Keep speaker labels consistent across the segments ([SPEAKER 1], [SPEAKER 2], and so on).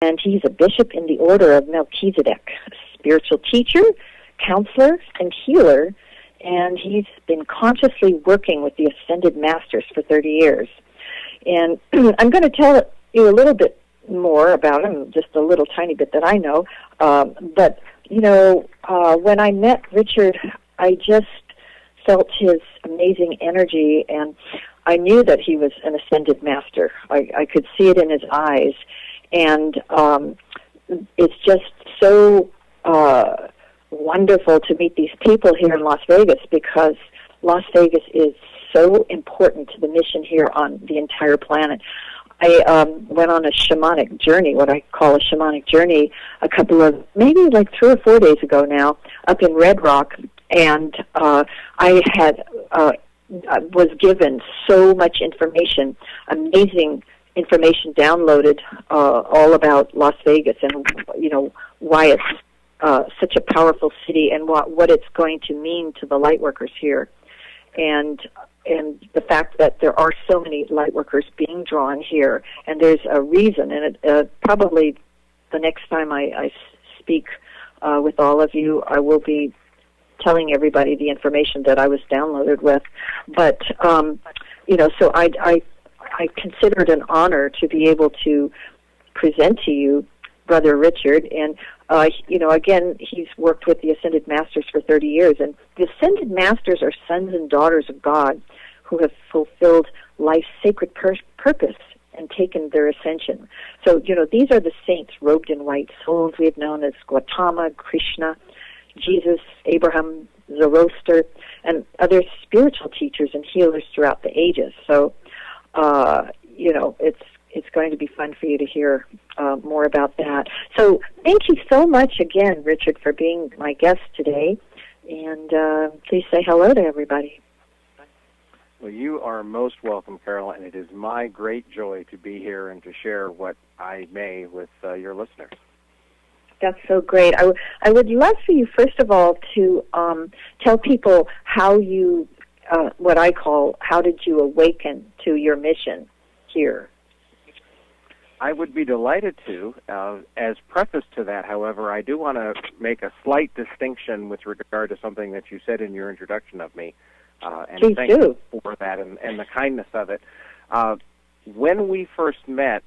[SPEAKER 1] and he's a bishop in the order of Melchizedek, a spiritual teacher, counselor, and healer, and he's been consciously working with the Ascended Masters for 30 years. And I'm going to tell you a little bit more about him, just a little tiny bit that I know. But, when I met Richard, I just felt his amazing energy, and I knew that he was an Ascended Master. I could see it in his eyes. And it's just so wonderful to meet these people here in Las Vegas, because Las Vegas is so important to the mission here on the entire planet. I went on a shamanic journey, what I call a shamanic journey, maybe like 3 or 4 days ago now, up in Red Rock, and I was given so much information, amazing information downloaded all about Las Vegas and, why it's such a powerful city and what it's going to mean to the light workers here. And the fact that there are so many light workers being drawn here, and there's a reason, and probably the next time I speak with all of you, I will be telling everybody the information that I was downloaded with. But, so I consider it an honor to be able to present to you Brother Richard, and again, he's worked with the Ascended Masters for 30 years, and the Ascended Masters are sons and daughters of God who have fulfilled life's sacred purpose and taken their ascension. So, these are the saints robed in white, souls we have known as Gautama, Krishna, Jesus, Abraham, Zoroaster, and other spiritual teachers and healers throughout the ages. So, it's going to be fun for you to hear more about that. So thank you so much again, Richard, for being my guest today. And please say hello to everybody.
[SPEAKER 2] Well, you are most welcome, Carole, and it is my great joy to be here and to share what I may with your listeners.
[SPEAKER 1] That's so great. I would love for you, first of all, to tell people how you, what I call, how did you awaken to your mission here?
[SPEAKER 2] I would be delighted to. As preface to that, however, I do want to make a slight distinction with regard to something that you said in your introduction of me. And
[SPEAKER 1] Please
[SPEAKER 2] thank you for that and the kindness of it. When we first met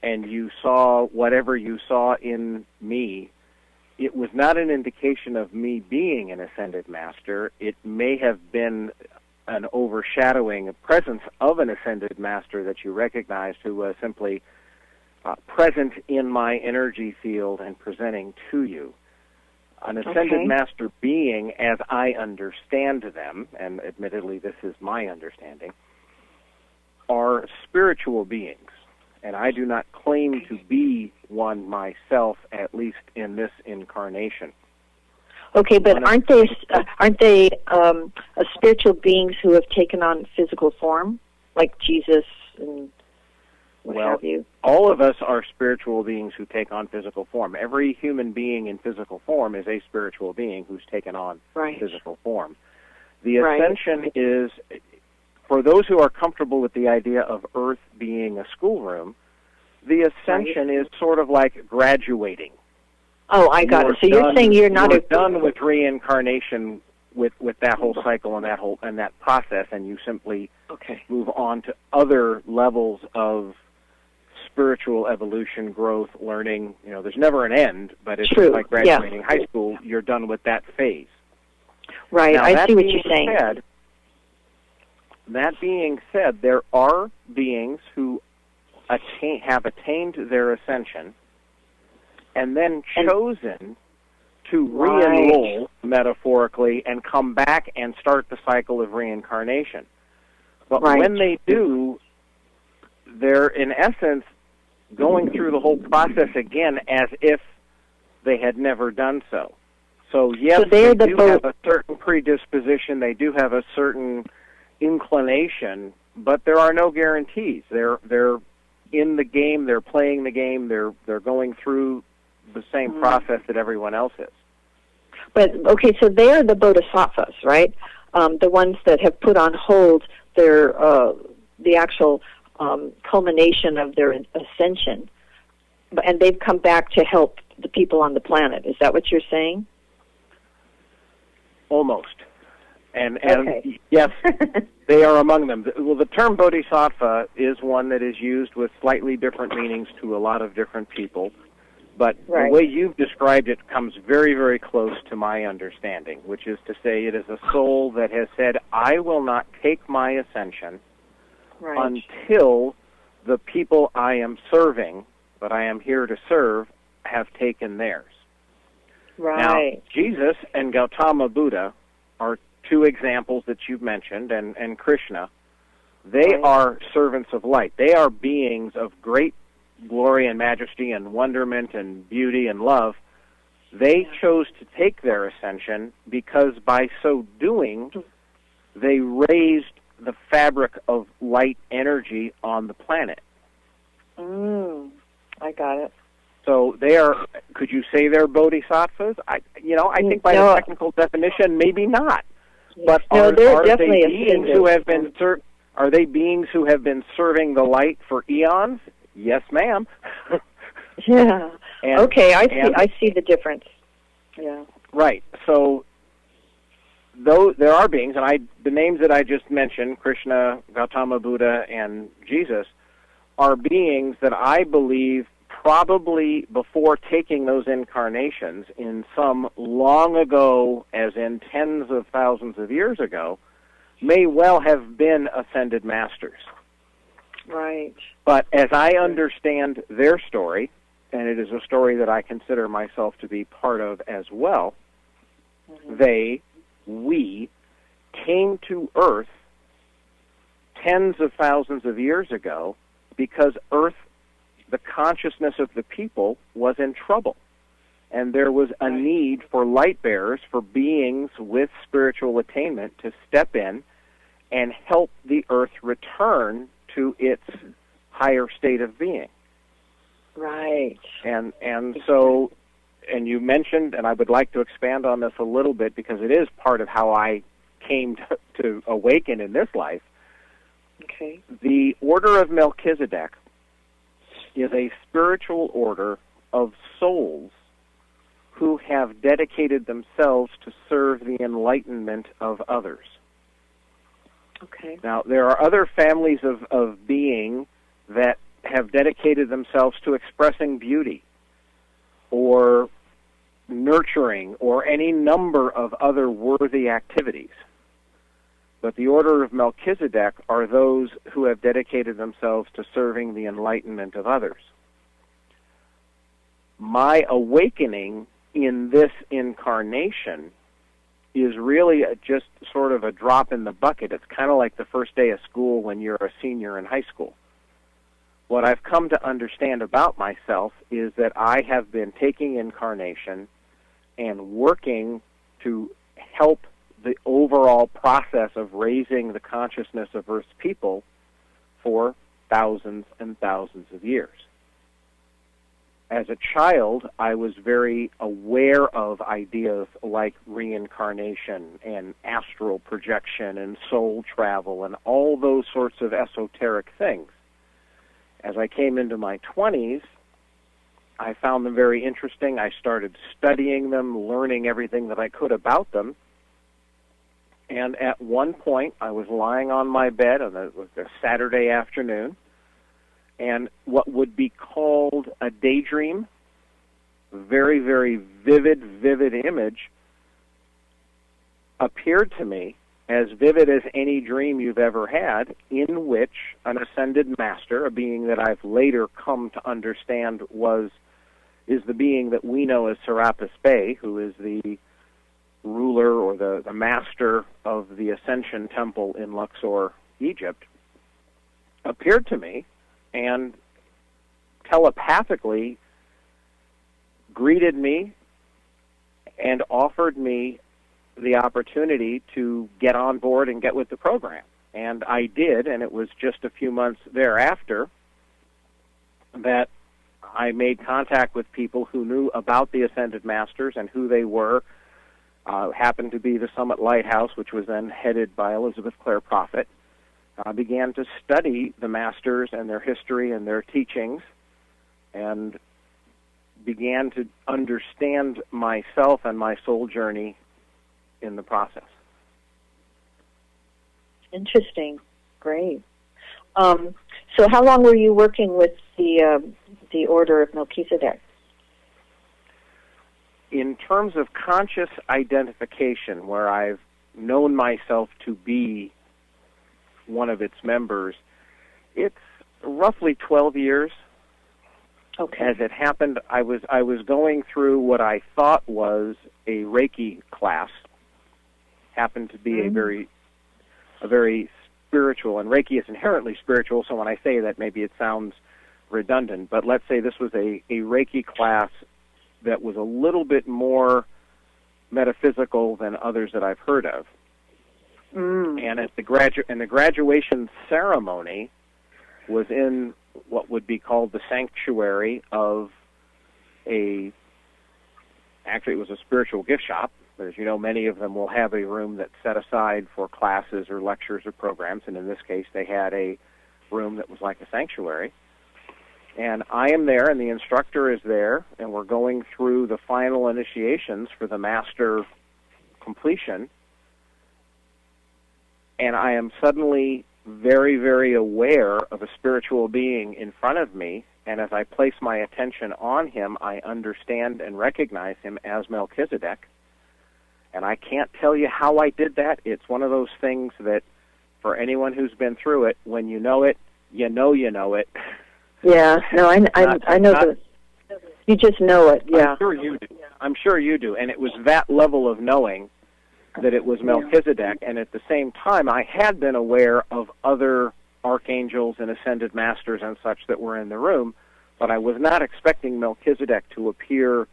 [SPEAKER 2] and you saw whatever you saw in me, it was not an indication of me being an Ascended Master. It may have been an overshadowing, a presence of an Ascended Master that you recognized, who was simply present in my energy field and presenting to you. An Ascended Master being, as I understand them, and admittedly this is my understanding, are spiritual beings. And I do not claim to be one myself, at least in this incarnation.
[SPEAKER 1] Okay, but aren't they spiritual beings who have taken on physical form, like Jesus and what have you?
[SPEAKER 2] All of us are spiritual beings who take on physical form. Every human being in physical form is a spiritual being who's taken on physical form. The ascension is, for those who are comfortable with the idea of Earth being a schoolroom, the ascension is sort of like graduating.
[SPEAKER 1] Oh, I got it. So you're saying you're
[SPEAKER 2] done with reincarnation with that whole cycle and that process, and you simply move on to other levels of spiritual evolution, growth, learning. There's never an end, but it's just like graduating high school. You're done with that phase.
[SPEAKER 1] Right.
[SPEAKER 2] Now,
[SPEAKER 1] I see what you're saying.
[SPEAKER 2] That being said, there are beings who have attained their ascension and then chosen to re-enroll, metaphorically, and come back and start the cycle of reincarnation. But when they do, they're, in essence, going through the whole process again as if they had never done so. So, yes, they do have a certain predisposition, they do have a certain inclination, but there are no guarantees. They're in the game, they're playing the game, they're going through the same process that everyone else is.
[SPEAKER 1] But, so they're the bodhisattvas, right? The ones that have put on hold the actual culmination of their ascension. and they've come back to help the people on the planet. Is that what you're saying?
[SPEAKER 2] Almost. And
[SPEAKER 1] okay.
[SPEAKER 2] Yes, they are among them. Well, the term bodhisattva is one that is used with slightly different meanings to a lot of different people. But
[SPEAKER 1] right.
[SPEAKER 2] The way you've described it comes very, very close to my understanding, which is to say it is a soul that has said, I will not take my ascension
[SPEAKER 1] right.
[SPEAKER 2] until the people I am serving, that I am here to serve, have taken theirs.
[SPEAKER 1] Right.
[SPEAKER 2] Now, Jesus and Gautama Buddha are two examples that you've mentioned, and Krishna. They
[SPEAKER 1] right.
[SPEAKER 2] are servants of light. They are beings of great glory and majesty and wonderment and beauty and love. They chose to take their ascension because by so doing, they raised the fabric of light energy on the planet.
[SPEAKER 1] I got it.
[SPEAKER 2] So they are, could you say they're bodhisattvas? I think by the technical definition, maybe not. But are they beings who have been are they beings who have been serving the light for eons? Yes, ma'am.
[SPEAKER 1] Yeah. Okay, I see the difference. Yeah.
[SPEAKER 2] Right. So though there are beings, and the names that I just mentioned, Krishna, Gautama Buddha, and Jesus, are beings that I believe probably before taking those incarnations in some long ago, as in tens of thousands of years ago, may well have been ascended masters.
[SPEAKER 1] Right.
[SPEAKER 2] But as I understand their story, and it is a story that I consider myself to be part of as well, we came to Earth tens of thousands of years ago because Earth, the consciousness of the people, was in trouble. And there was a need for light bearers, for beings with spiritual attainment to step in and help the Earth return to its higher state of being.
[SPEAKER 1] Right.
[SPEAKER 2] And so, and you mentioned, and I would like to expand on this a little bit because it is part of how I came to awaken in this life.
[SPEAKER 1] Okay.
[SPEAKER 2] The Order of Melchizedek is a spiritual order of souls who have dedicated themselves to serve the enlightenment of others.
[SPEAKER 1] Okay.
[SPEAKER 2] Now, there are other families of being that have dedicated themselves to expressing beauty or nurturing or any number of other worthy activities. But the Order of Melchizedek are those who have dedicated themselves to serving the enlightenment of others. My awakening in this incarnation is really just sort of a drop in the bucket. It's kind of like the first day of school when you're a senior in high school. What I've come to understand about myself is that I have been taking incarnation and working to help the overall process of raising the consciousness of Earth's people for thousands and thousands of years. As a child, I was very aware of ideas like reincarnation and astral projection and soul travel and all those sorts of esoteric things. As I came into my 20s, I found them very interesting. I started studying them, learning everything that I could about them. And at one point, I was lying on my bed on a Saturday afternoon, and what would be called a daydream, very, very vivid image, appeared to me, as vivid as any dream you've ever had, in which an ascended master, a being that I've later come to understand is the being that we know as Serapis Bey, who is the ruler or the master of the Ascension Temple in Luxor, Egypt, appeared to me and telepathically greeted me and offered me the opportunity to get on board and get with the program. And I did, and it was just a few months thereafter that I made contact with people who knew about the Ascended Masters and who they were. Happened to be the Summit Lighthouse, which was then headed by Elizabeth Clare Prophet. I began to study the Masters and their history and their teachings, and began to understand myself and my soul journey in the process.
[SPEAKER 1] Interesting. Great. So how long were you working with the Order of Melchizedek?
[SPEAKER 2] In terms of conscious identification, where I've known myself to be one of its members, it's roughly 12 years.
[SPEAKER 1] Okay.
[SPEAKER 2] As it happened, I was going through what I thought was a Reiki class. Happened to be a very spiritual, and Reiki is inherently spiritual, so when I say that, maybe it sounds redundant, but let's say this was a Reiki class that was a little bit more metaphysical than others that I've heard of. And at the graduation ceremony was in what would be called the sanctuary of actually it was a spiritual gift shop. But as you know, many of them will have a room that's set aside for classes or lectures or programs, and in this case they had a room that was like a sanctuary. And I am there, and the instructor is there, and we're going through the final initiations for the master completion. And I am suddenly very, very aware of a spiritual being in front of me, and as I place my attention on him, I understand and recognize him as Melchizedek. And I can't tell you how I did that. It's one of those things that, for anyone who's been through it, when you know it, you know it.
[SPEAKER 1] Yeah, no, I know you just know it, yeah.
[SPEAKER 2] I'm sure you do. And it was that level of knowing that it was Melchizedek, and at the same time, I had been aware of other archangels and ascended masters and such that were in the room, but I was not expecting Melchizedek to appear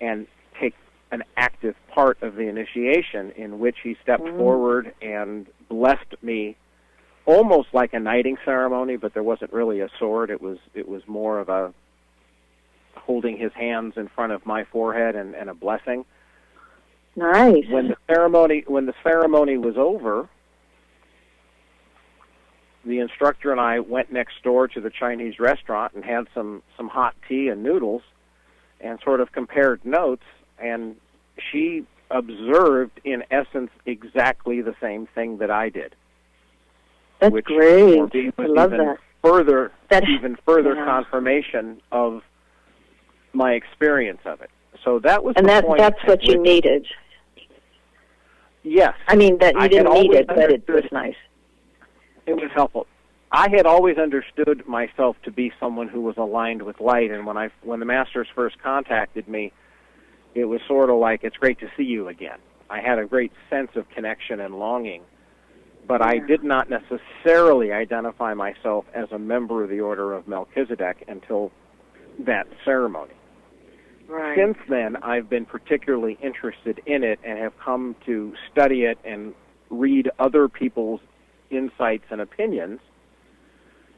[SPEAKER 2] and take an active part of the initiation, in which he stepped forward and blessed me, almost like a knighting ceremony, but there wasn't really a sword. It was more of a holding his hands in front of my forehead and a blessing.
[SPEAKER 1] Nice.
[SPEAKER 2] When the ceremony was over, the instructor and I went next door to the Chinese restaurant and had some hot tea and noodles and sort of compared notes, and she observed, in essence, exactly the same thing that I did.
[SPEAKER 1] That's
[SPEAKER 2] which
[SPEAKER 1] great.
[SPEAKER 2] I
[SPEAKER 1] love that.
[SPEAKER 2] Even further confirmation of my experience of it. So that was
[SPEAKER 1] that's what you needed.
[SPEAKER 2] Yes.
[SPEAKER 1] I mean, that you didn't need it, but it was nice.
[SPEAKER 2] It was helpful. I had always understood myself to be someone who was aligned with light, and when the masters first contacted me, it was sort of like, it's great to see you again. I had a great sense of connection and longing, but I did not necessarily identify myself as a member of the Order of Melchizedek until that ceremony.
[SPEAKER 1] Right.
[SPEAKER 2] Since then, I've been particularly interested in it and have come to study it and read other people's insights and opinions.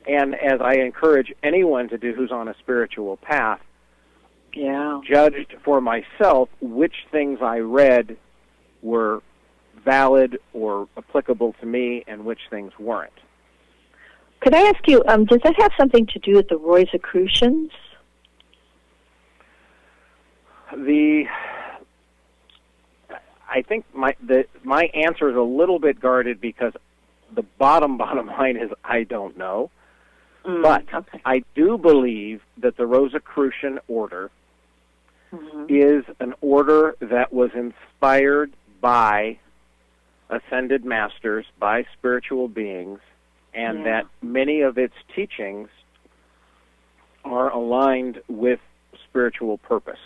[SPEAKER 2] And as I encourage anyone to do who's on a spiritual path, judged for myself which things I read were valid or applicable to me and which things weren't.
[SPEAKER 1] Could I ask you, does that have something to do with the Rosicrucians?
[SPEAKER 2] I think my answer is a little bit guarded, because the bottom line is I don't know. But I do believe that the Rosicrucian order is an order that was inspired by ascended masters, by spiritual beings, and that many of its teachings are aligned with spiritual purpose.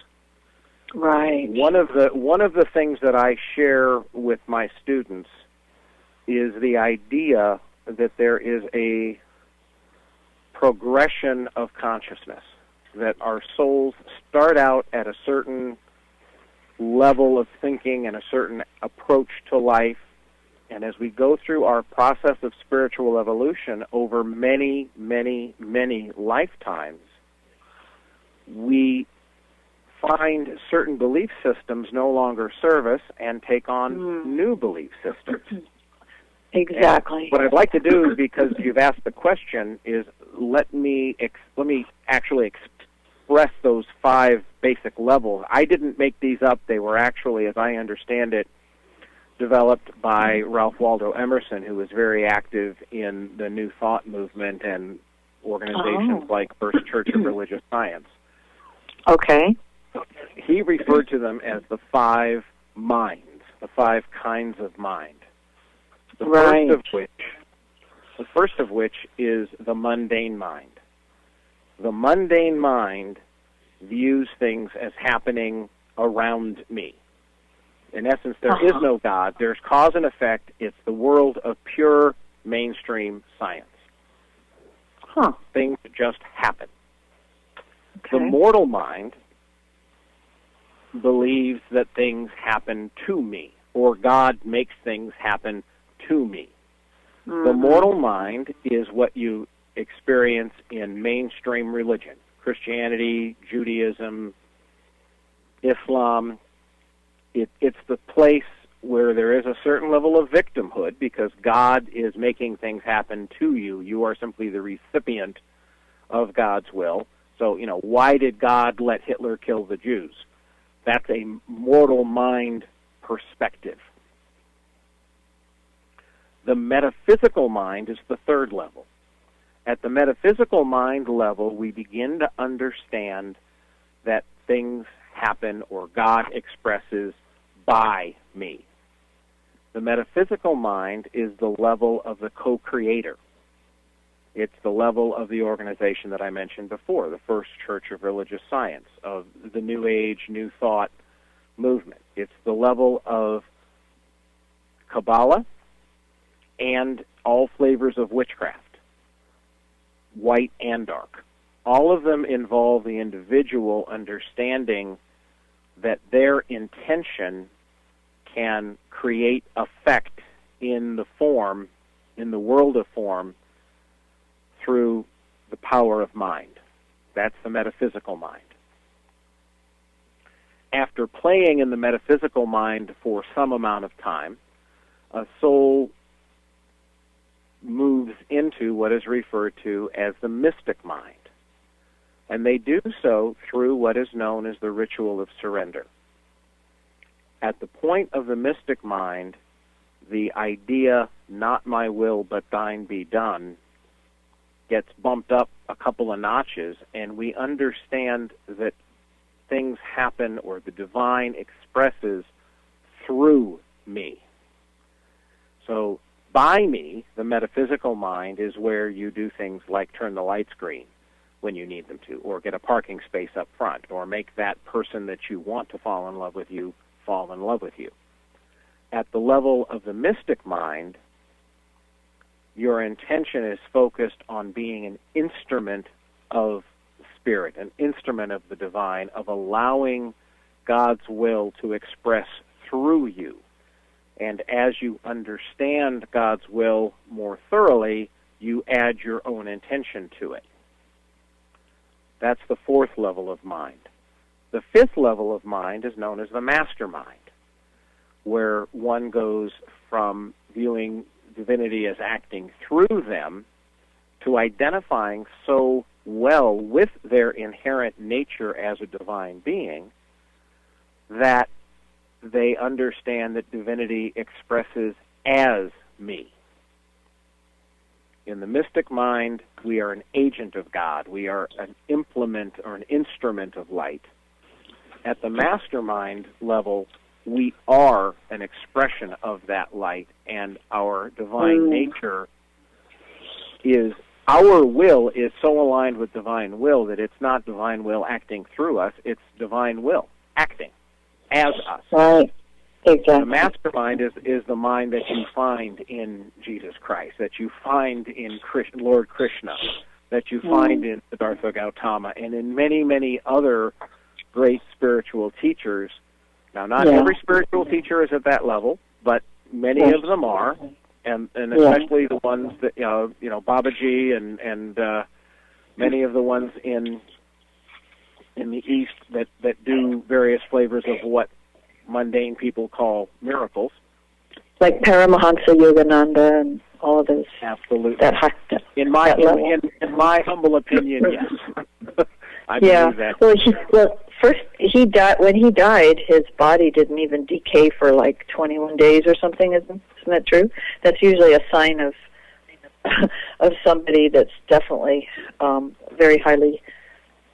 [SPEAKER 1] Right.
[SPEAKER 2] One of the things that I share with my students is the idea that there is a progression of consciousness, that our souls start out at a certain level of thinking and a certain approach to life, and as we go through our process of spiritual evolution over many, many, many lifetimes, we find certain belief systems no longer serve us and take on new belief systems.
[SPEAKER 1] Exactly.
[SPEAKER 2] And what I'd like to do, is, because you've asked the question, is let me actually express those 5 basic level. I didn't make these up. They were actually, as I understand it, developed by Ralph Waldo Emerson, who was very active in the New Thought movement and organizations like First Church of Religious Science.
[SPEAKER 1] Okay.
[SPEAKER 2] He referred to them as the 5 minds, the 5 kinds of mind. The first of which is the mundane mind. The mundane mind views things as happening around me. In essence, there is no God. There's cause and effect. It's the world of pure mainstream science. Things just happen.
[SPEAKER 1] Okay.
[SPEAKER 2] The mortal mind believes that things happen to me, or God makes things happen to me. The mortal mind is what you experience in mainstream religion, Christianity, Judaism, Islam. It's the place where there is a certain level of victimhood because God is making things happen to you. You are simply the recipient of God's will. So, why did God let Hitler kill the Jews? That's a mortal mind perspective. The metaphysical mind is the third level. At the metaphysical mind level, we begin to understand that things happen or God expresses by me. The metaphysical mind is the level of the co-creator. It's the level of the organization that I mentioned before, the First Church of Religious Science, of the New Age, New Thought movement. It's the level of Kabbalah and all flavors of witchcraft, white and dark. All of them involve the individual understanding that their intention can create effect in the form, in the world of form, through the power of mind. That's the metaphysical mind. After playing in the metaphysical mind for some amount of time, a soul moves into what is referred to as the mystic mind. And they do so through what is known as the ritual of surrender. At the point of the mystic mind, the idea, not my will but thine be done, gets bumped up a couple of notches, and we understand that things happen or the divine expresses through me. So by me, the metaphysical mind, is where you do things like turn the lights green when you need them to, or get a parking space up front, or make that person that you want to fall in love with you fall in love with you. At the level of the mystic mind, your intention is focused on being an instrument of spirit, an instrument of the divine, of allowing God's will to express through you. And as you understand God's will more thoroughly, you add your own intention to it. That's the fourth level of mind. The fifth level of mind is known as the mastermind, where one goes from viewing divinity as acting through them to identifying so well with their inherent nature as a divine being that they understand that divinity expresses as me. In the mystic mind, we are an agent of God. We are an implement or an instrument of light. At the mastermind level, we are an expression of that light, and our divine nature is, our will is so aligned with divine will that it's not divine will acting through us, it's divine will acting as us.
[SPEAKER 1] Right. Exactly.
[SPEAKER 2] The mastermind is the mind that you find in Jesus Christ, that you find in Lord Krishna, that you find in Siddhartha Gautama, and in many, many other great spiritual teachers. Now, not every spiritual teacher is at that level, but many of them are, and especially the ones that, Babaji and many of the ones in the East that do various flavors of what mundane people call miracles.
[SPEAKER 1] Like Paramahansa Yogananda and all of those.
[SPEAKER 2] Absolutely. In my humble opinion, yes. I believe that.
[SPEAKER 1] Well, first he died. When he died, his body didn't even decay for like 21 days or something. Isn't that true? That's usually a sign of of somebody that's definitely very highly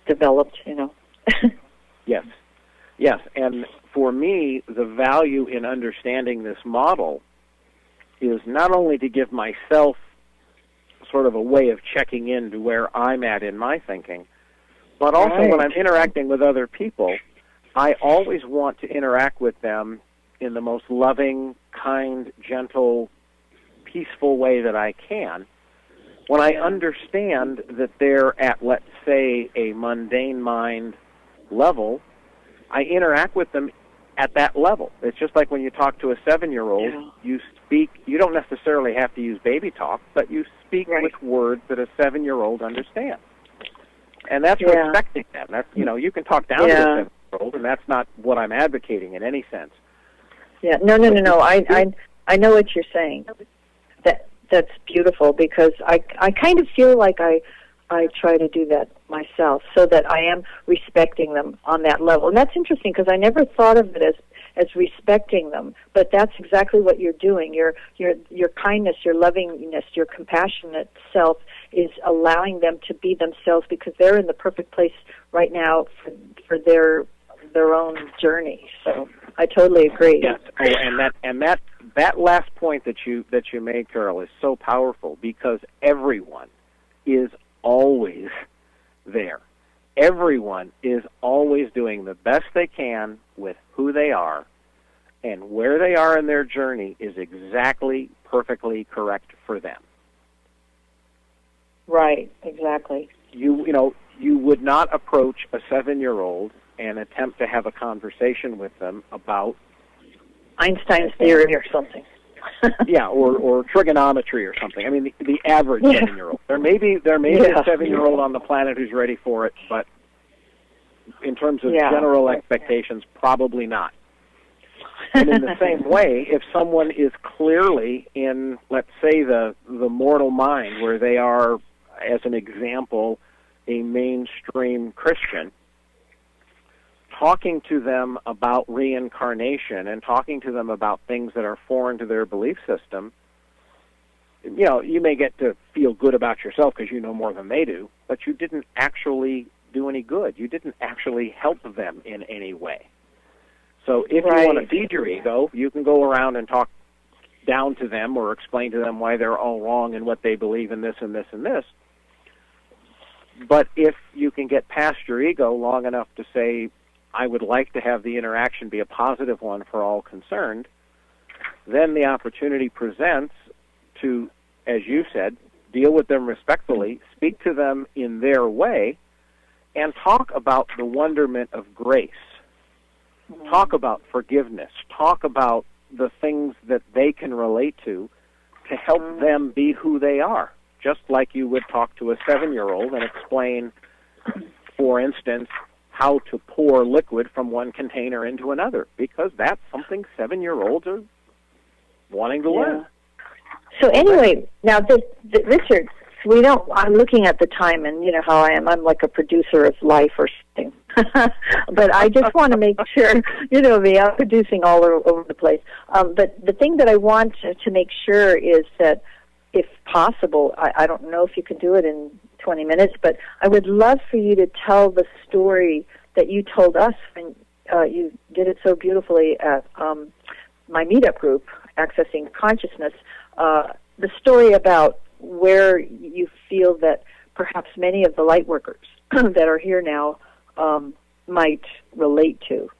[SPEAKER 1] developed.
[SPEAKER 2] Yes, yes. And for me, the value in understanding this model is not only to give myself sort of a way of checking in to where I'm at in my thinking, but also when I'm interacting with other people, I always want to interact with them in the most loving, kind, gentle, peaceful way that I can. When I understand that they're at, let's say, a mundane mind level, I interact with them at that level. It's just like when you talk to a 7-year-old, you speak, you don't necessarily have to use baby talk, but you speak with words that a 7-year-old understands. And that's respecting them. That's, you can talk down to a 7-year-old, and that's not what I'm advocating in any sense.
[SPEAKER 1] Yeah, no. I know what you're saying. That's beautiful, because I kind of feel like I try to do that myself, so that I am respecting them on that level. And that's interesting, because I never thought of it as respecting them, but that's exactly what you're doing. Your kindness, your lovingness, your compassionate self is allowing them to be themselves, because they're in the perfect place right now for their own journey. So I totally agree.
[SPEAKER 2] Yes, and that last point that you made, Carole, is so powerful, because everyone is always there. Everyone is always doing the best they can with who they are, and where they are in their journey is exactly, perfectly correct for them.
[SPEAKER 1] Right, exactly.
[SPEAKER 2] You would not approach a 7-year-old and attempt to have a conversation with them about
[SPEAKER 1] Einstein's theory or something.
[SPEAKER 2] Yeah, or trigonometry or something. I mean, the average 7-year-old. There may be a 7-year-old on the planet who's ready for it, but in terms of general expectations, probably not. And in the same way, if someone is clearly in, let's say, the mortal mind, where they are, as an example, a mainstream Christian, talking to them about reincarnation and talking to them about things that are foreign to their belief system, you may get to feel good about yourself because you know more than they do, but you didn't actually do any good. You didn't actually help them in any way. So if you want to feed your ego, you can go around and talk down to them or explain to them why they're all wrong and what they believe in this and this and this. But if you can get past your ego long enough to say, I would like to have the interaction be a positive one for all concerned, then the opportunity presents to, as you said, deal with them respectfully, speak to them in their way, and talk about the wonderment of grace. Talk about forgiveness. Talk about the things that they can relate to help them be who they are, just like you would talk to a 7-year-old and explain, for instance, how to pour liquid from one container into another, because that's something 7-year-olds are wanting to learn.
[SPEAKER 1] So anyway, now, Richard, I'm looking at the time, and you know how I am. I'm like a producer of life or something. But I just want to make sure, I'm producing all over the place. But the thing that I want to make sure is that, if possible, I don't know if you can do it in 20 minutes, but I would love for you to tell the story that you told us, and you did it so beautifully at my meetup group, Accessing Consciousness, the story about where you feel that perhaps many of the light workers that are here now might relate to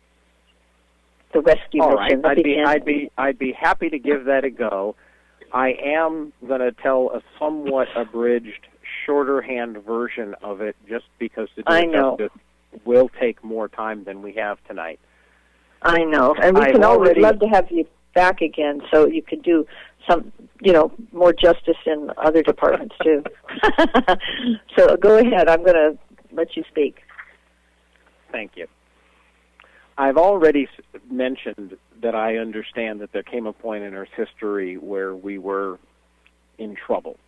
[SPEAKER 1] the rescue mission.
[SPEAKER 2] All right, I'd be happy to give that a go. I am going to tell a somewhat abridged, shorter hand version of it, just because to do it justice will take more time than we have tonight.
[SPEAKER 1] I know, and we can always love to have you back again, so you could do some, more justice in other departments too. So go ahead. I'm going to let you speak.
[SPEAKER 2] Thank you. I've already mentioned that I understand that there came a point in Earth's history where we were in trouble.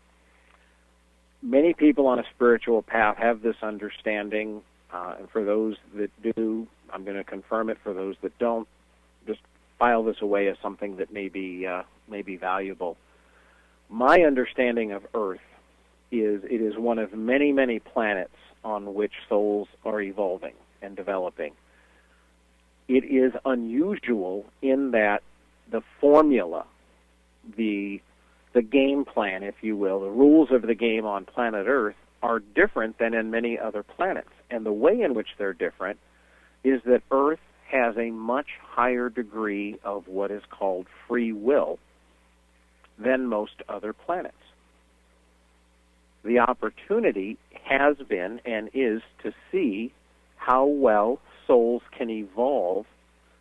[SPEAKER 2] Many people on a spiritual path have this understanding. And for those that do, I'm going to confirm it. For those that don't, just file this away as something that may be valuable. My understanding of Earth is it is one of many, many planets on which souls are evolving and developing. It is unusual in that the formula, the game plan, if you will, the rules of the game on planet Earth are different than in many other planets. And the way in which they're different is that Earth has a much higher degree of what is called free will than most other planets. The opportunity has been and is to see how well souls can evolve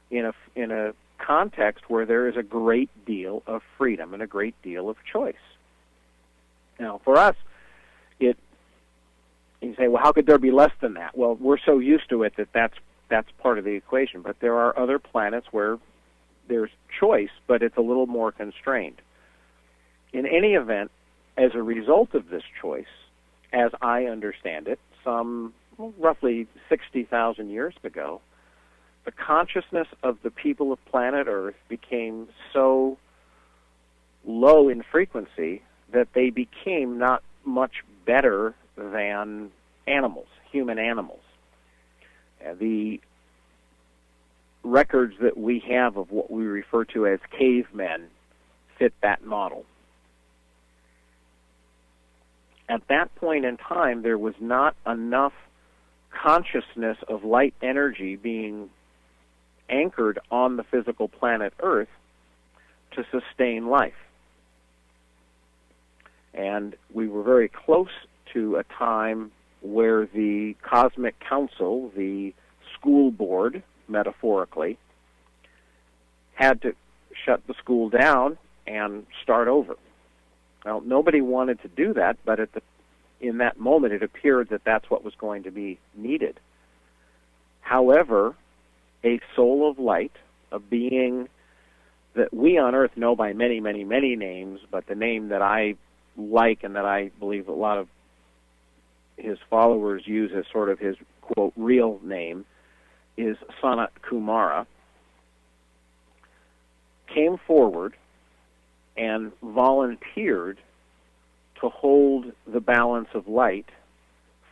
[SPEAKER 2] in a context where there is a great deal of freedom and a great deal of choice. Now, for us, you say, well, how could there be less than that? Well, we're so used to it that that's part of the equation. But there are other planets where there's choice, but it's a little more constrained. In any event, as a result of this choice, as I understand it, some roughly 60,000 years ago, the consciousness of the people of planet Earth became so low in frequency that they became not much better than animals, human animals. The records that we have of what we refer to as cavemen fit that model. At that point in time, there was not enough consciousness of light energy being anchored on the physical planet Earth to sustain life. And we were very close to a time where the Cosmic Council, the school board, metaphorically, had to shut the school down and start over. Well, nobody wanted to do that, but in that moment it appeared that that's what was going to be needed. However, a soul of light, a being that we on Earth know by many, many, many names, but the name that I like and that I believe a lot of his followers use as sort of his, quote, real name, is SANAT KUMARA, came forward and volunteered to hold the balance of light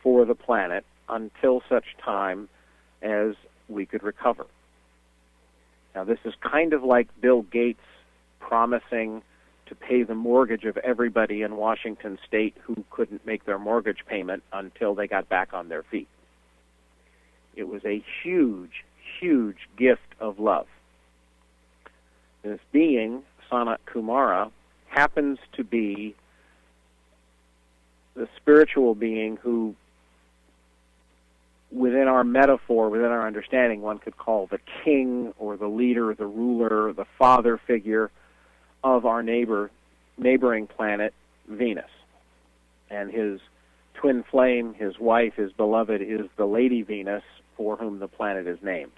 [SPEAKER 2] for the planet until such time as we could recover. Now, this is kind of like Bill Gates promising to pay the mortgage of everybody in Washington State who couldn't make their mortgage payment until they got back on their feet. It was a huge, huge gift of love. This being, SANAT KUMARA, happens to be the spiritual being who, within our metaphor, within our understanding, one could call the king or the leader, the ruler, the father figure of our neighboring planet, Venus. And his twin flame, his wife, his beloved, is the Lady Venus, for whom the planet is named.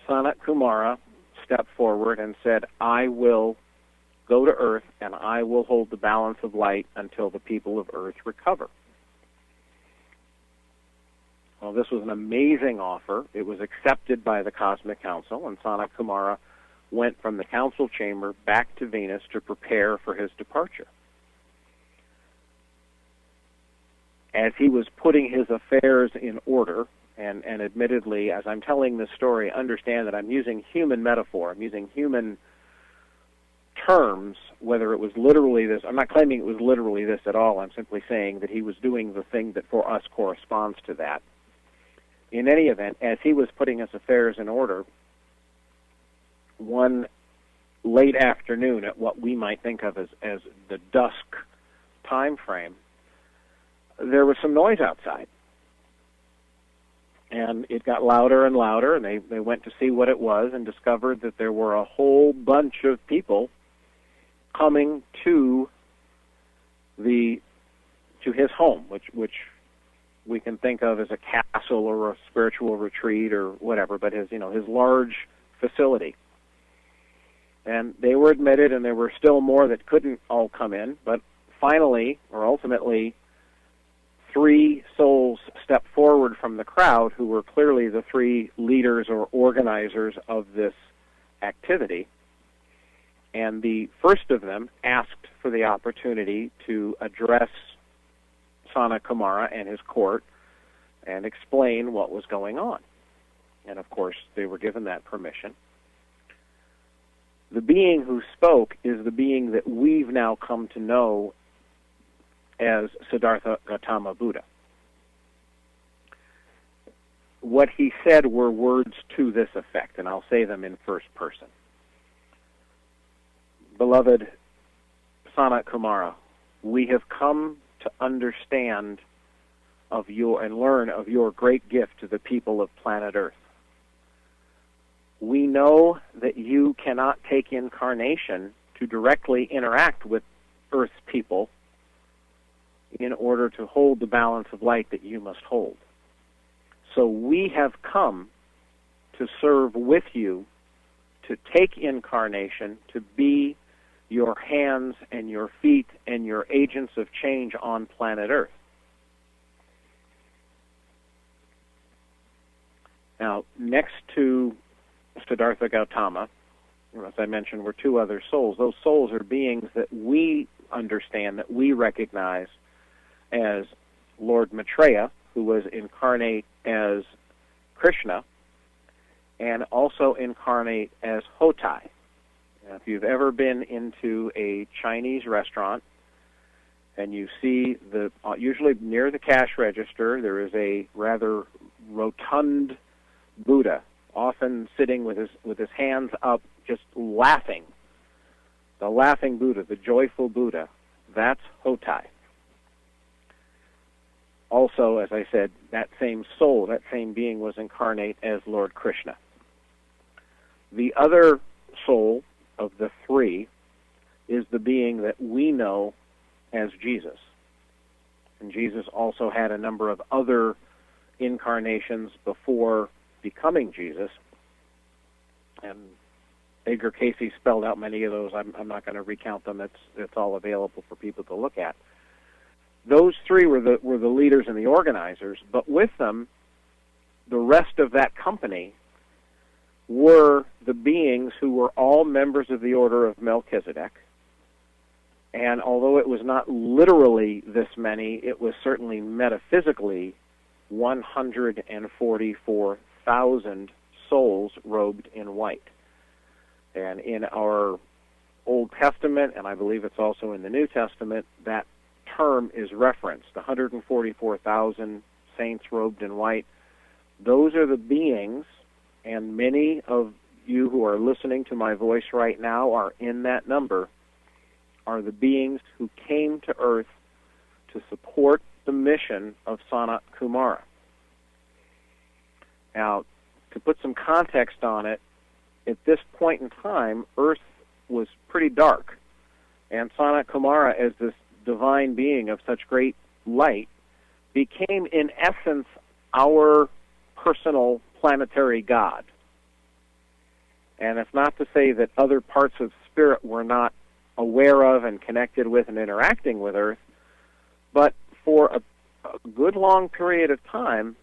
[SPEAKER 2] SANAT KUMARA stepped forward and said, I will go to Earth and I will hold the balance of light until the people of Earth recover. Well, this was an amazing offer. It was accepted by the Cosmic Council, and SANAT KUMARA went from the council chamber back to Venus to prepare for his departure. As he was putting his affairs in order, and admittedly, as I'm telling this story, understand that I'm using human metaphor, I'm using human terms, whether it was literally this, I'm not claiming it was literally this at all, I'm simply saying that he was doing the thing that for us corresponds to that. In any event, as he was putting his affairs in order, one late afternoon at what we might think of as the dusk time frame, there was some noise outside. And it got louder and louder, and they went to see what it was and discovered that there were a whole bunch of people coming to his home, which we can think of as a castle or a spiritual retreat or whatever, but his large facility. And they were admitted, and there were still more that couldn't all come in, but finally, or ultimately, three souls stepped forward from the crowd who were clearly the three leaders or organizers of this activity. And the first of them asked for the opportunity to address Sanat Kumara and his court and explain what was going on. And of course, they were given that permission. The being who spoke is the being that we've now come to know as Siddhartha Gautama Buddha. What he said were words to this effect, and I'll say them in first person. Beloved Sanat Kumara, we have come to understand of your and learn of your great gift to the people of planet Earth. We know that you cannot take incarnation to directly interact with Earth's people in order to hold the balance of light that you must hold. So we have come to serve with you, to take incarnation, to be your hands and your feet and your agents of change on planet Earth. Now, next to Siddhartha Gautama, as I mentioned, were two other souls. Those souls are beings that we understand, that we recognize as Lord Maitreya, who was incarnate as Krishna, and also incarnate as Hotai. Now, if you've ever been into a Chinese restaurant and you see usually near the cash register, there is a rather rotund Buddha, often sitting with his hands up, just laughing. The laughing Buddha, the joyful Buddha, that's Hotai. Also, as I said, that same soul, that same being was incarnate as Lord Krishna. The other soul of the three is the being that we know as Jesus. And Jesus also had a number of other incarnations before becoming Jesus. And Edgar Cayce spelled out many of those. I'm not going to recount them. It's all available for people to look at. Those three were the leaders and the organizers, but with them, the rest of that company were the beings who were all members of the order of Melchizedek. And although it was not literally this many, it was certainly metaphysically 144,000 souls robed in white. And in our Old Testament, and I believe it's also in the New Testament, that term is referenced, 144,000 saints robed in white. Those are the beings, and many of you who are listening to my voice right now are in that number, are the beings who came to Earth to support the mission of Sanat Kumara. Now, to put some context on it, at this point in time, Earth was pretty dark, and Sanat Kumara, as this divine being of such great light, became in essence our personal planetary God. And it's not to say that other parts of spirit were not aware of and connected with and interacting with Earth, but for a good long period of time,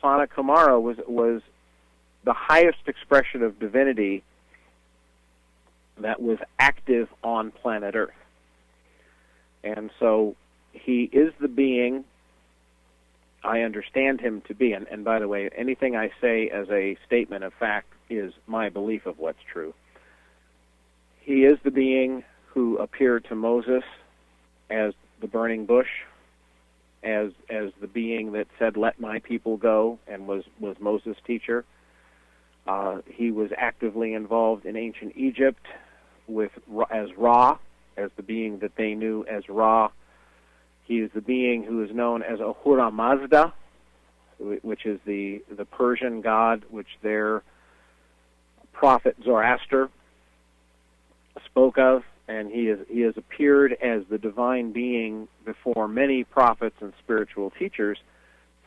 [SPEAKER 2] Sanat Kumara was the highest expression of divinity that was active on planet Earth. And so he is the being I understand him to be. And by the way, anything I say as a statement of fact is my belief of what's true. He is the being who appeared to Moses as the burning bush, as the being that said, "Let my people go," and was Moses' teacher. He was actively involved in ancient Egypt as Ra, as the being that they knew as Ra. He is the being who is known as Ahura Mazda, which is the Persian god which their prophet Zoroaster spoke of, and he has appeared as the divine being before many prophets and spiritual teachers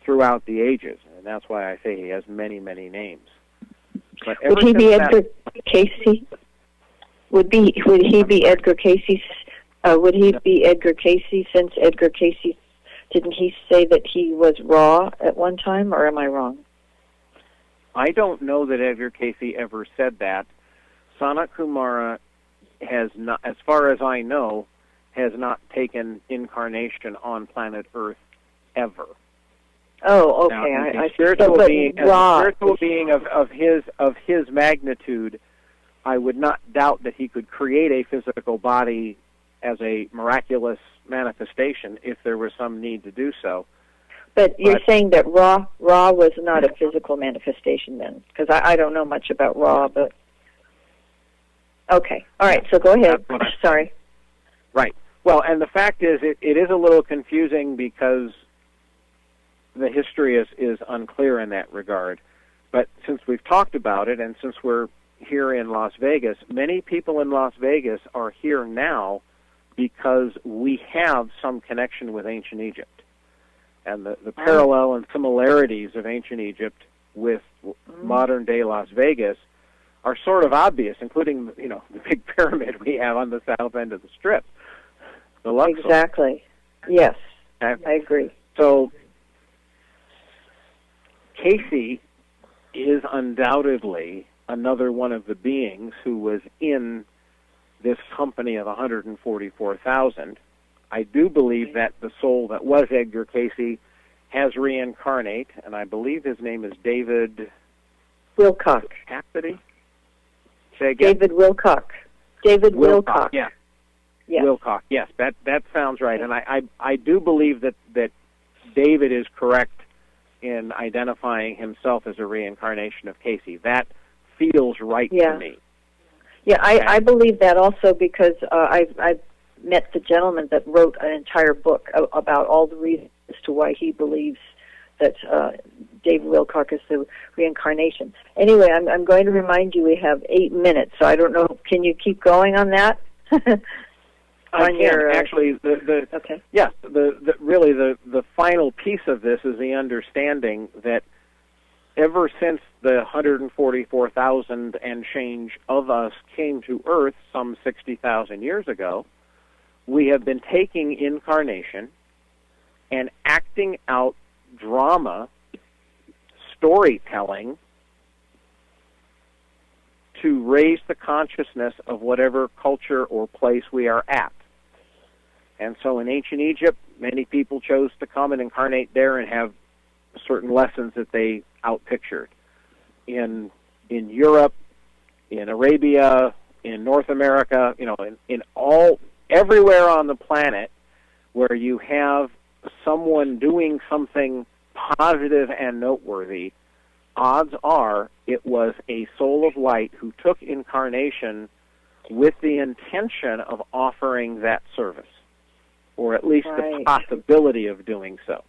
[SPEAKER 2] throughout the ages, and that's why I say he has many, many names. But
[SPEAKER 1] would he be Edgar Cayce? Would he be Edgar Cayce? Would he be Edgar Cayce, since Edgar Cayce Didn't he say that he was Ra at one time, or am I wrong?
[SPEAKER 2] I don't know that Edgar Cayce ever said that. Sanat Kumara has not, as far as I know, has not taken incarnation on planet Earth ever.
[SPEAKER 1] Oh, okay.
[SPEAKER 2] Now,
[SPEAKER 1] I
[SPEAKER 2] spiritual
[SPEAKER 1] so,
[SPEAKER 2] being, as a spiritual being of his magnitude, I would not doubt that he could create a physical body as a miraculous manifestation if there was some need to do so.
[SPEAKER 1] But you're saying that Ra was not a physical manifestation then? Because I don't know much about Ra, but... Okay. All right, so go ahead. Sorry.
[SPEAKER 2] Right. Well, and the fact is, it is a little confusing because the history is unclear in that regard. But since we've talked about it, and since we're here in Las Vegas, many people in Las Vegas are here now because we have some connection with ancient Egypt. And the parallel and similarities of ancient Egypt with modern-day Las Vegas are sort of obvious, including, the big pyramid we have on the south end of the Strip. The Luxor.
[SPEAKER 1] Exactly. Yes, I agree.
[SPEAKER 2] So, Cayce is undoubtedly another one of the beings who was in this company of 144,000. I do believe that the soul that was Edgar Cayce has reincarnate, and I believe his name is David
[SPEAKER 1] Wilcock.
[SPEAKER 2] Cassidy? Say again?
[SPEAKER 1] David Wilcock. David Wilcock.
[SPEAKER 2] Yeah.
[SPEAKER 1] Yes.
[SPEAKER 2] Wilcock. Yes, that sounds right. And I do believe that David is correct in identifying himself as a reincarnation of Cayce. That feels right to me.
[SPEAKER 1] Yeah, I believe that also because I've met the gentleman that wrote an entire book about all the reasons as to why he believes that David Wilcock is the reincarnation. Anyway, I'm going to remind you we have 8 minutes, so I don't know. Can you keep going on that?
[SPEAKER 2] I can. Actually,
[SPEAKER 1] okay.
[SPEAKER 2] Yes, really the final piece of this is the understanding that ever since the 144,000 and change of us came to Earth some 60,000 years ago, we have been taking incarnation and acting out drama, storytelling, to raise the consciousness of whatever culture or place we are at. And so in ancient Egypt, many people chose to come and incarnate there and have certain lessons that they outpictured. In Europe, in Arabia, in North America, everywhere on the planet where you have someone doing something positive and noteworthy, odds are it was a soul of light who took incarnation with the intention of offering that service, or at least the possibility of doing so.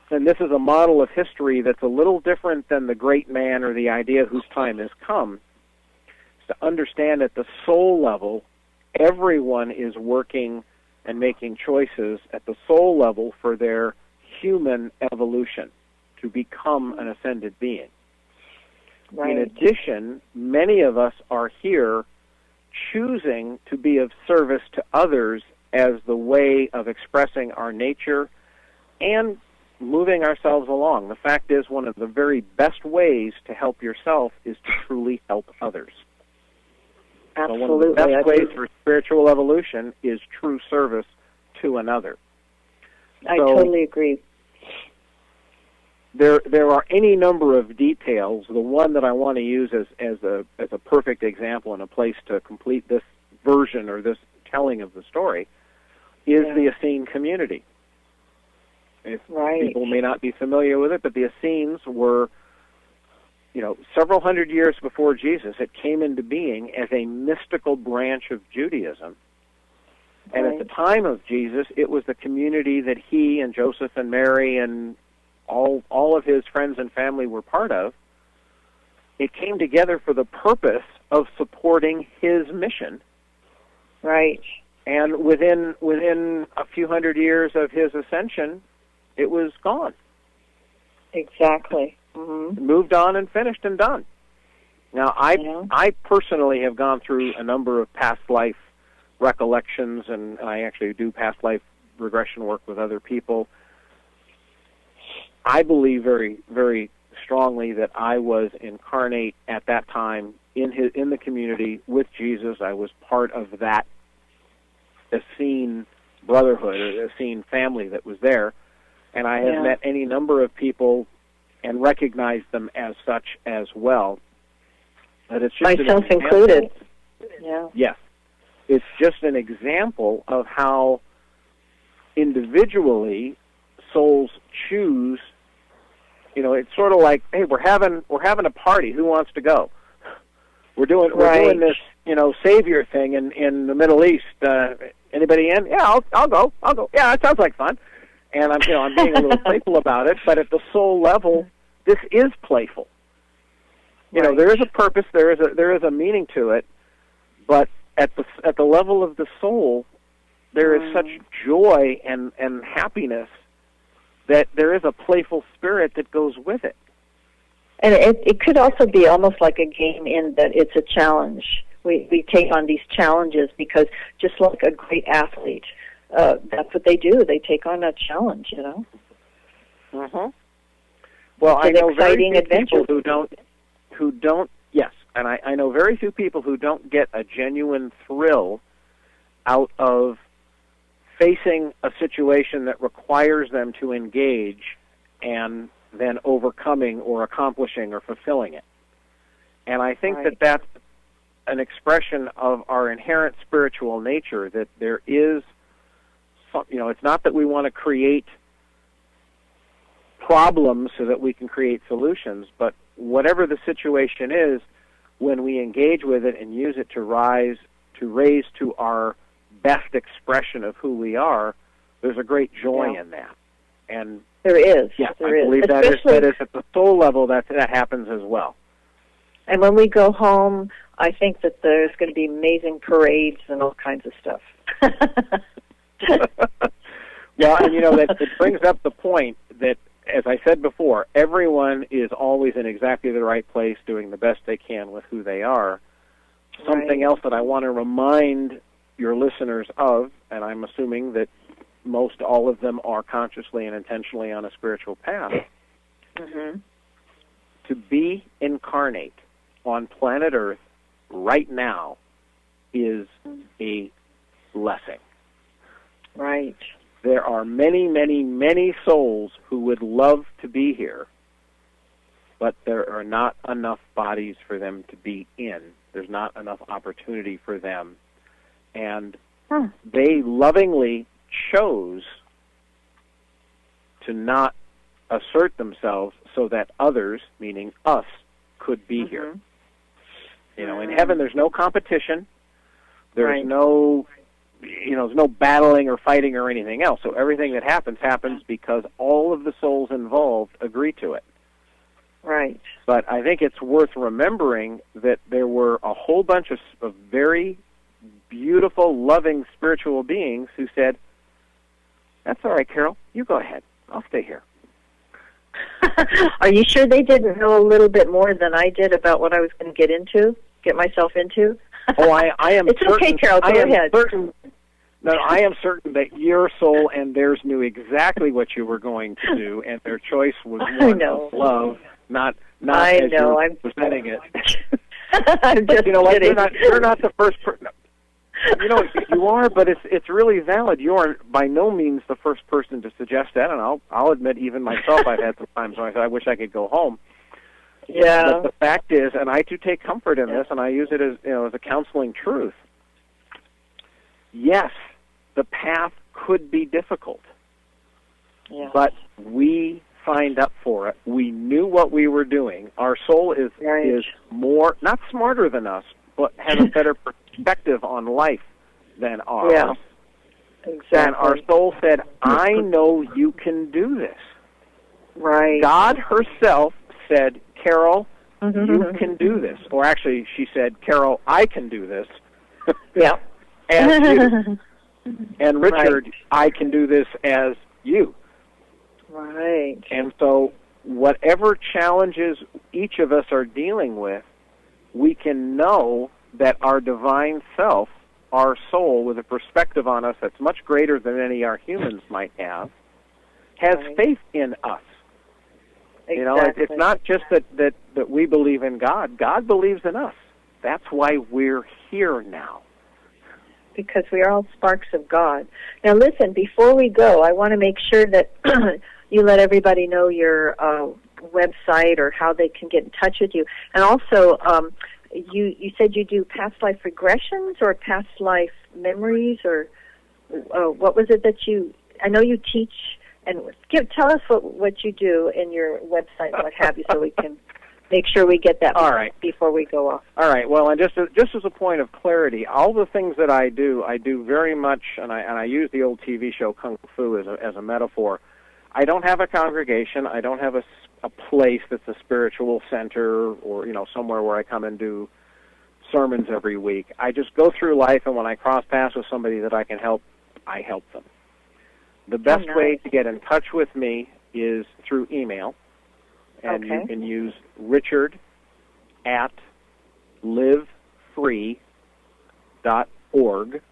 [SPEAKER 2] And this is a model of history that's a little different than the great man or the idea whose time has come. To understand at the soul level, everyone is working and making choices at the soul level for their human evolution to become an ascended being. Right. In addition, many of us are here choosing to be of service to others as the way of expressing our nature and moving ourselves along. The fact is, one of the very best ways to help yourself is to truly help others.
[SPEAKER 1] Absolutely.
[SPEAKER 2] So one of the best ways for spiritual evolution is true service to another.
[SPEAKER 1] I totally agree.
[SPEAKER 2] There are any number of details. The one that I want to use as a perfect example and a place to complete this version or this telling of the story is the Essene community. People may not be familiar with it, but the Essenes were, several hundred years before Jesus. It came into being as a mystical branch of Judaism. And at the time of Jesus, it was the community that he and Joseph and Mary and all of his friends and family were part of. It came together for the purpose of supporting his mission.
[SPEAKER 1] Right.
[SPEAKER 2] And within a few hundred years of his ascension, it was gone.
[SPEAKER 1] Exactly. Mm-hmm.
[SPEAKER 2] Moved on and finished and done. Now, I personally have gone through a number of past life recollections, and I actually do past life regression work with other people. I believe very, very strongly that I was incarnate at that time in the community with Jesus. I was part of that Essene brotherhood, or Essene family that was there, and I have met any number of people and recognized them as such as well. But it's just
[SPEAKER 1] myself included. Yeah.
[SPEAKER 2] Yes. It's just an example of how individually souls choose. You know, it's sort of like, hey, we're having a party. Who wants to go? We're doing this, savior thing in the Middle East. Anybody in? Yeah, I'll go. Yeah, it sounds like fun. And I'm being a little playful about it. But at the soul level, this is playful. You know, there is a purpose. There is a meaning to it. But at the level of the soul, there is such joy and happiness that there is a playful spirit that goes with it.
[SPEAKER 1] And it could also be almost like a game in that it's a challenge. We take on these challenges because just like a great athlete, that's what they do. They take on a challenge,
[SPEAKER 2] Mm-hmm. Well, I know very few people who don't. Yes, and I know very few people who don't get a genuine thrill out of facing a situation that requires them to engage and then overcoming or accomplishing or fulfilling it. And I think that that's an expression of our inherent spiritual nature, that there is, it's not that we want to create problems so that we can create solutions, but whatever the situation is, when we engage with it and use it to raise to our best expression of who we are, there's a great joy in that. And
[SPEAKER 1] there is.
[SPEAKER 2] Yeah, I believe that is at the soul level that happens as well.
[SPEAKER 1] And when we go home, I think that there's going to be amazing parades and all kinds of stuff.
[SPEAKER 2] Well, and that it brings up the point that, as I said before, everyone is always in exactly the right place, doing the best they can with who they are. Something else that I want to remind your listeners of, and I'm assuming that most all of them are consciously and intentionally on a spiritual path, to be incarnate on planet Earth right now is a blessing.
[SPEAKER 1] Right.
[SPEAKER 2] There are many, many, many souls who would love to be here, but there are not enough bodies for them to be in. There's not enough opportunity for them. And they lovingly chose to not assert themselves so that others, meaning us, could be here. In heaven there's no competition. There's no there's no battling or fighting or anything else. So everything that happens because all of the souls involved agree to it.
[SPEAKER 1] Right.
[SPEAKER 2] But I think it's worth remembering that there were a whole bunch of very beautiful, loving, spiritual beings who said, "That's all right, Carole. You go ahead. I'll stay here."
[SPEAKER 1] Are you sure they didn't know a little bit more than I did about what I was going to get myself into?
[SPEAKER 2] Oh, I am
[SPEAKER 1] it's
[SPEAKER 2] certain.
[SPEAKER 1] Okay, Carole, go ahead.
[SPEAKER 2] I am certain that your soul and theirs knew exactly what you were going to do, and their choice was one of love, not as you're presenting it.
[SPEAKER 1] I'm just
[SPEAKER 2] kidding. You're not the first person. You are, but it's really valid. You are by no means the first person to suggest that, and I'll admit, even myself, I've had some times when I said, I wish I could go home.
[SPEAKER 1] Yeah.
[SPEAKER 2] But the fact is, and I do take comfort in this, and I use it as a counseling truth. Yes, the path could be difficult, but we signed up for it. We knew what we were doing. Our soul is more, not smarter than us, but has a better perspective on life than ours.
[SPEAKER 1] Yeah, exactly.
[SPEAKER 2] And our soul said, I know you can do this.
[SPEAKER 1] Right.
[SPEAKER 2] God herself said, Carole, you can do this. Or actually, she said, Carole, I can do this.
[SPEAKER 1] Yeah.
[SPEAKER 2] As you. And Richard, I can do this as you.
[SPEAKER 1] Right.
[SPEAKER 2] And so whatever challenges each of us are dealing with, we can know that our divine self our soul with a perspective on us that's much greater than any our humans might have, has faith in us.
[SPEAKER 1] Exactly.
[SPEAKER 2] You know, it's not just that we believe in God. God believes in us. That's why we're here now.
[SPEAKER 1] Because we are all sparks of God. Now listen, before we go, I want to make sure that you let everybody know your website or how they can get in touch with you. And also, you said you do past life regressions or past life memories, or what was it that you, I know you teach, and tell us what you do in your website and what have you, so we can make sure we get that before we go off.
[SPEAKER 2] All right. Well, and just as a point of clarity, all the things that I do very much, and I use the old TV show Kung Fu as a metaphor. I don't have a congregation. I don't have a place that's a spiritual center or, you know, somewhere where I come and do sermons every week. I just go through life, and when I cross paths with somebody that I can help, I help them. The best way to get in touch with me is through email. And you can use Richard@livefree.org.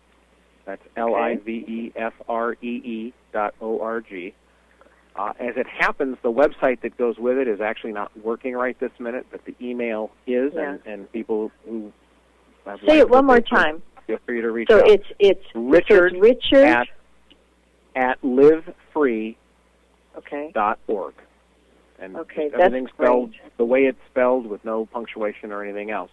[SPEAKER 2] That's LIVEFREE.org. As it happens, the website that goes with it is actually not working right this minute, but the email is, and people who
[SPEAKER 1] say it one more time.
[SPEAKER 2] Feel free to reach
[SPEAKER 1] out.
[SPEAKER 2] So
[SPEAKER 1] it's Richard
[SPEAKER 2] at livefree.org. And everything's spelled the way it's spelled with no punctuation or anything else.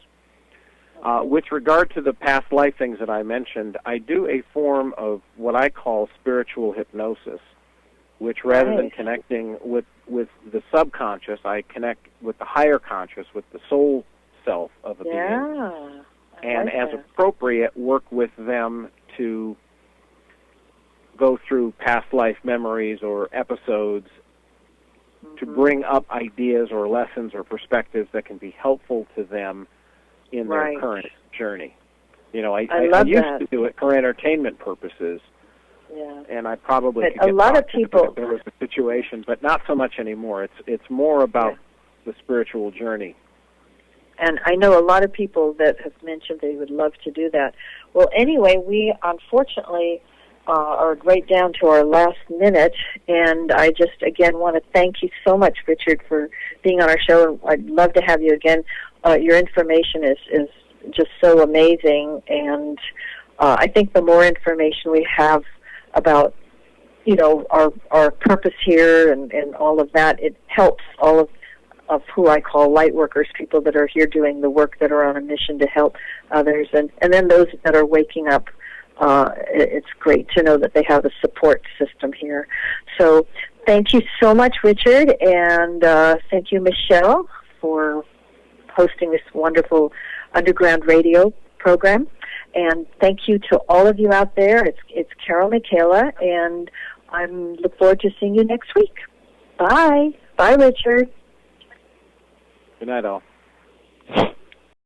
[SPEAKER 2] With regard to the past life things that I mentioned, I do a form of what I call spiritual hypnosis, which rather than connecting with the subconscious, I connect with the higher conscious, with the soul self of a being. And as appropriate, work with them to go through past life memories or episodes to bring up ideas or lessons or perspectives that can be helpful to them in their current journey. You know, I used to do it for entertainment purposes, and I probably could get
[SPEAKER 1] a lot of people
[SPEAKER 2] if there was a situation, but not so much anymore. It's more about the spiritual journey.
[SPEAKER 1] And I know a lot of people that have mentioned they would love to do that. Well, anyway, we unfortunately are right down to our last minute, and I just, again, want to thank you so much, Richard, for being on our show. I'd love to have you again. Your information is just so amazing, and I think the more information we have about, you know, our purpose here and all of that, it helps all of who I call light workers, people that are here doing the work, that are on a mission to help others, and then those that are waking up. It's great to know that they have a support system here. So thank you so much, Richard, and thank you, Michelle, for hosting this wonderful underground radio program. And thank you to all of you out there. It's Carole Michaella, and I look forward to seeing you next week. Bye. Bye, Richard.
[SPEAKER 2] Good night, all.